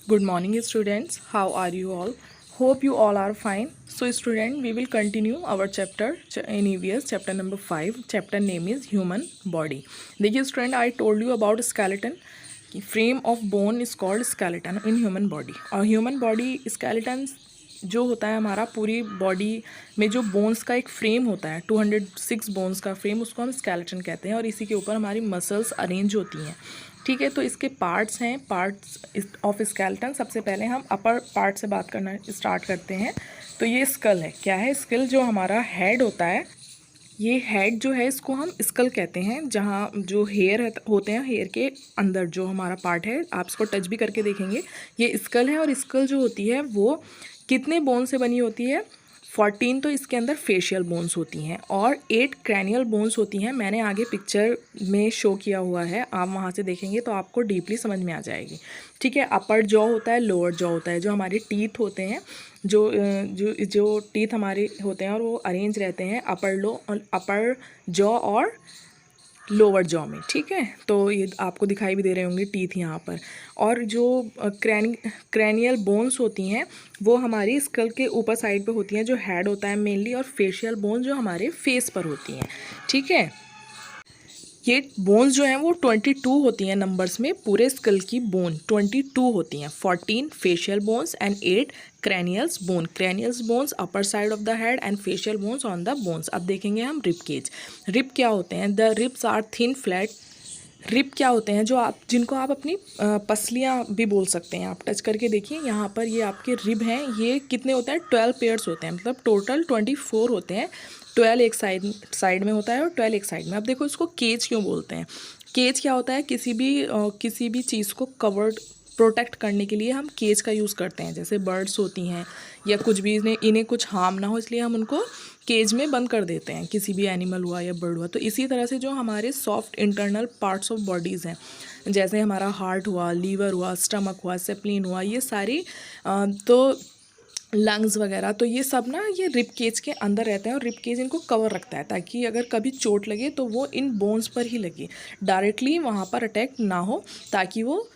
Good morning students, how are you all? Hope you all are fine. So student, we will continue our chapter in EVS chapter number 5. Chapter name is human body. देखिए student, I told you about skeleton. Frame of bone is called skeleton in human body. और human body skeleton जो होता है हमारा पूरी body में जो bones का एक फ्रेम होता है 206 बोन्स का फ्रेम, उसको हम स्केलेटन कहते हैं। और इसी के ऊपर हमारी मसल्स अरेंज होती हैं। ठीक है, तो इसके पार्ट्स हैं, पार्ट्स ऑफ स्केलेटन। सबसे पहले हम अपर पार्ट से बात करना स्टार्ट करते हैं। तो ये स्कल है। क्या है स्कल? जो हमारा हेड होता है, ये हेड जो है इसको हम स्कल कहते हैं। जहाँ जो हेयर होते हैं, हेयर के अंदर जो हमारा पार्ट है, आप इसको टच भी करके देखेंगे, ये स्कल है। और स्कल जो होती है वो कितने बोन से बनी होती है? 14 तो इसके अंदर फेशियल बोन्स होती हैं और 8 क्रैनियल बोन्स होती हैं। मैंने आगे पिक्चर में शो किया हुआ है, आप वहाँ से देखेंगे तो आपको डीपली समझ में आ जाएगी। ठीक है, अपर जॉ होता है, लोअर जॉ होता है। जो हमारे टीथ होते हैं, जो टीथ हमारे होते हैं और वो अरेंज रहते हैं अपर जॉ और लोअर जॉ में। ठीक है, तो ये आपको दिखाई भी दे रहे होंगे टीथ यहाँ पर। और जो क्रैनियल बोन्स होती हैं वो हमारी स्कल के ऊपर साइड पे होती हैं, जो हेड होता है मेनली। और फेशियल बोन्स जो हमारे फेस पर होती हैं। ठीक है, ये बोन्स जो हैं वो 22 होती हैं नंबर्स में। पूरे स्कल की बोन 22 होती हैं। 14 facial bones and 8 cranials bones upper side of the head and facial bones on the bones. अब देखेंगे हम रिब केज। रिब क्या होते हैं? The ribs are thin flat. Rib क्या होते हैं? जिनको आप अपनी पसलियाँ भी बोल सकते हैं। आप टच करके देखिए, यहाँ पर ये आपके रिब हैं। ये कितने होते हैं? 12 पेयर्स होते हैं, मतलब टोटल 24 होते हैं। 12 एक साइड में होता है और 12 एक साइड में। अब देखो इसको केज क्यों बोलते हैं? केज क्या होता है? किसी भी चीज़ को कवर्ड प्रोटेक्ट करने के लिए हम केज का यूज़ करते हैं। जैसे बर्ड्स होती हैं या कुछ भी, इन्हें कुछ हार्म ना हो इसलिए हम उनको केज में बंद कर देते हैं, किसी भी एनिमल हुआ या बर्ड हुआ। तो इसी तरह से जो हमारे soft internal parts of bodies हैं, जैसे हमारा हार्ट हुआ, लीवर हुआ, स्टमक हुआ, सेप्लिन हुआ, ये सारी तो लंग्स वगैरह, तो ये सब ना ये रिब केज के अंदर रहते हैं। और रिब केज इनको कवर रखता है ताकि अगर कभी चोट लगे तो वो इन बोन्स पर ही लगे, डायरेक्टली वहाँ पर अटैक ना हो, ताकि वो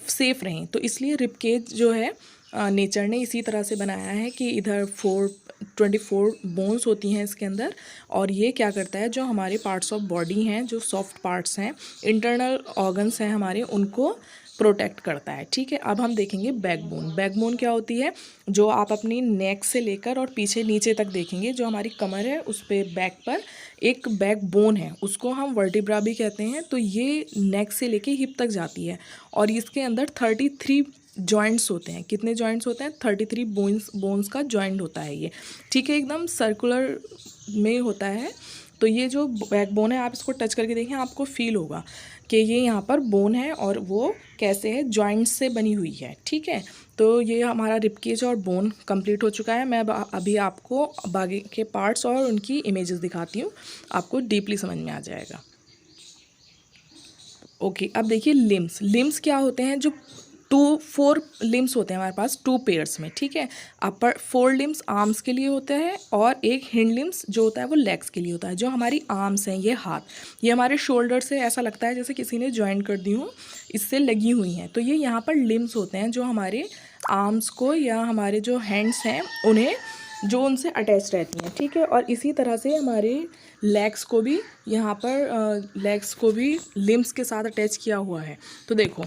सेफ़ रहें। तो इसलिए रिब केज जो है नेचर ने इसी तरह से बनाया है कि इधर 24 बोन्स होती हैं इसके अंदर। और ये क्या करता है, जो हमारे पार्ट्स ऑफ बॉडी हैं, जो सॉफ्ट पार्ट्स हैं, इंटरनल ऑर्गन्स हैं हमारे, उनको प्रोटेक्ट करता है। ठीक है, अब हम देखेंगे बैकबोन। बैकबोन क्या होती है? जो आप अपनी नेक से लेकर और पीछे नीचे तक देखेंगे, जो हमारी कमर है उस पर बैक पर एक बैकबोन है, उसको हम वर्टिब्रा भी कहते हैं। तो ये नेक से लेके हिप तक जाती है और इसके अंदर 33 जॉइंट्स होते हैं। कितने जॉइंट्स होते हैं? 33 बोन्स का जॉइंट होता है ये। ठीक है, एकदम सर्कुलर में होता है। तो ये जो बैकबोन है, आप इसको टच करके देखें, आपको फील होगा कि ये यहाँ पर बोन है और वो कैसे है, जॉइंट्स से बनी हुई है। ठीक है, तो ये हमारा रिब केज और बोन कंप्लीट हो चुका है। मैं अभी आपको बाकी के पार्ट्स और उनकी इमेजेस दिखाती हूँ, आपको डीपली समझ में आ जाएगा। ओके, अब देखिए लिम्स क्या होते हैं? जो 4 लिम्स होते हैं हमारे पास 2 पेयर्स में। ठीक है, अपर 4 लिम्स आर्म्स के लिए होते हैं और एक हिंड लिम्स जो होता है वो लेग्स के लिए होता है। जो हमारी आर्म्स हैं, ये हाथ, ये हमारे शोल्डर से ऐसा लगता है जैसे किसी ने ज्वाइन कर दी हो, इससे लगी हुई हैं। तो ये यहाँ पर लिम्स होते हैं जो हमारे आर्म्स को या हमारे जो हैंड्स हैं उन्हें, जो उनसे अटैच रहती हैं। ठीक है, और इसी तरह से हमारे लेग्स को भी यहाँ पर लेग्स को भी लिम्स के साथ अटैच किया हुआ है। तो देखो,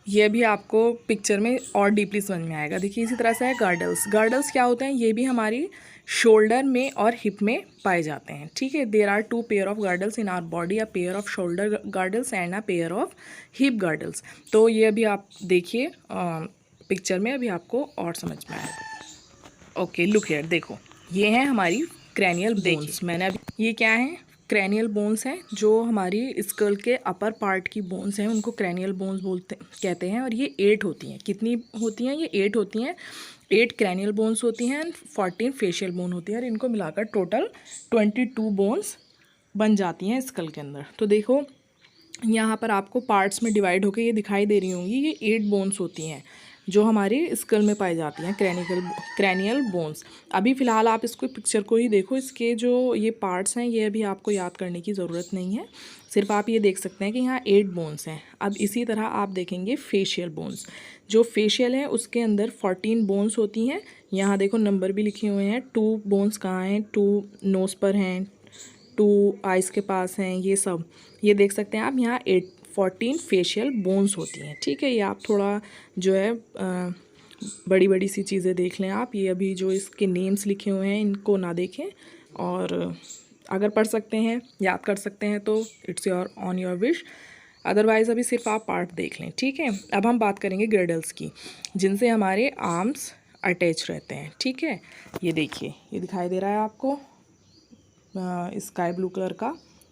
ये भी आपको पिक्चर में और डीपली समझ में आएगा। देखिए, इसी तरह से है गर्डल्स क्या होते हैं? ये भी हमारी शोल्डर में और हिप में पाए जाते हैं। ठीक है, there are 2 pair of girdles in our body, a pair of shoulder girdles and a pair of hip girdles. तो ये अभी आप देखिए पिक्चर में, अभी आपको और समझ में आएगा। ओके, लुक हियर, देखो ये हैं हमारी क्रैनियल बोन्स। मैंने अभी, ये क्या है? क्रैनियल बोन्स हैं। जो हमारी स्कल के अपर पार्ट की बोन्स हैं उनको क्रैनियल बोन्स कहते हैं। और ये 8 होती हैं। कितनी होती हैं? ये 8 होती हैं। 8 क्रैनियल बोन्स होती हैं एंड 14 फेशियल बोन होती है। और इनको मिलाकर टोटल 22 बोन्स बन जाती हैं स्कल के अंदर। तो देखो, यहाँ पर आपको पार्ट्स में डिवाइड होकर ये दिखाई दे रही होंगी, ये 8 बोन्स होती हैं। जो हमारे स्कल में पाई जाती हैं, क्रैनियल बोन्स। अभी फ़िलहाल आप इसको पिक्चर को ही देखो, इसके जो ये पार्ट्स हैं ये अभी आपको याद करने की ज़रूरत नहीं है, सिर्फ आप ये देख सकते हैं कि यहाँ 8 बोन्स हैं। अब इसी तरह आप देखेंगे फेशियल बोन्स। जो फेशियल है उसके अंदर 14 बोन्स होती हैं। यहाँ देखो नंबर भी लिखे हुए हैं। 2 बोन्स कहाँ हैं, 2 नोज़ पर हैं, 2 आइज़ के पास हैं, ये सब ये देख सकते हैं आप। यहाँ 14 फेशियल बोन्स होती हैं। ठीक है, ये आप थोड़ा जो है बड़ी बड़ी सी चीज़ें देख लें आप। ये अभी जो इसके नेम्स लिखे हुए हैं इनको ना देखें, और अगर पढ़ सकते हैं, याद कर सकते हैं तो it's your on your wish, otherwise अभी सिर्फ आप पार्ट देख लें। ठीक है, अब हम बात करेंगे ग्रेडल्स की, जिनसे हमारे आर्म्स अटैच रहते हैं। ठीक है, ये देखिए, ये दिखाई दे रहा है आपको स्काई ब्लू कलर का,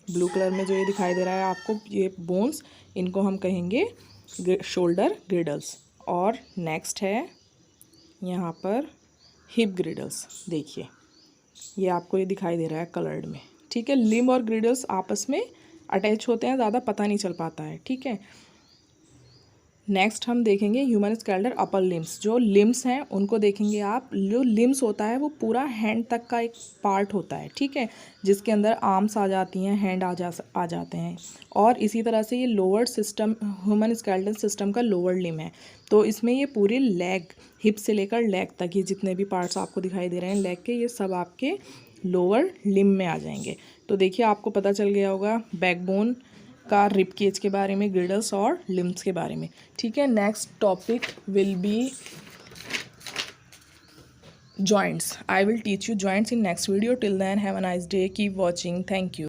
ब्लू कलर में जो ये दिखाई दे रहा है आपको, ये बोन्स, इनको हम कहेंगे शोल्डर ग्रिडल्स। और नेक्स्ट है यहाँ पर हिप ग्रिडल्स। देखिए ये आपको ये दिखाई दे रहा है कलर्ड में। ठीक है, लिम्ब और ग्रिडल्स आपस में अटैच होते हैं, ज़्यादा पता नहीं चल पाता है। ठीक है, नेक्स्ट हम देखेंगे ह्यूमन स्केलेटल अपर लिम्स। जो लिम्स हैं उनको देखेंगे आप। जो लिम्स होता है वो पूरा हैंड तक का एक पार्ट होता है। ठीक है, जिसके अंदर आर्म्स आ जाती हैं, हैंड आ जाते हैं। और इसी तरह से ये lower system, human skeletal system का लोअर लिम है। तो इसमें ये पूरे लेग, हिप से लेकर लेग तक, ये जितने भी पार्ट्स आपको दिखाई दे रहे हैं लेग के, ये सब आपके लोअर लिम में आ जाएंगे। तो देखिए आपको पता चल गया होगा बैकबोन का, रिब केज के बारे में, ग्रिडल्स और लिम्स के बारे में। ठीक है, next topic will be joints. I will teach you joints in next video. Till then, have a nice day. Keep watching. Thank you.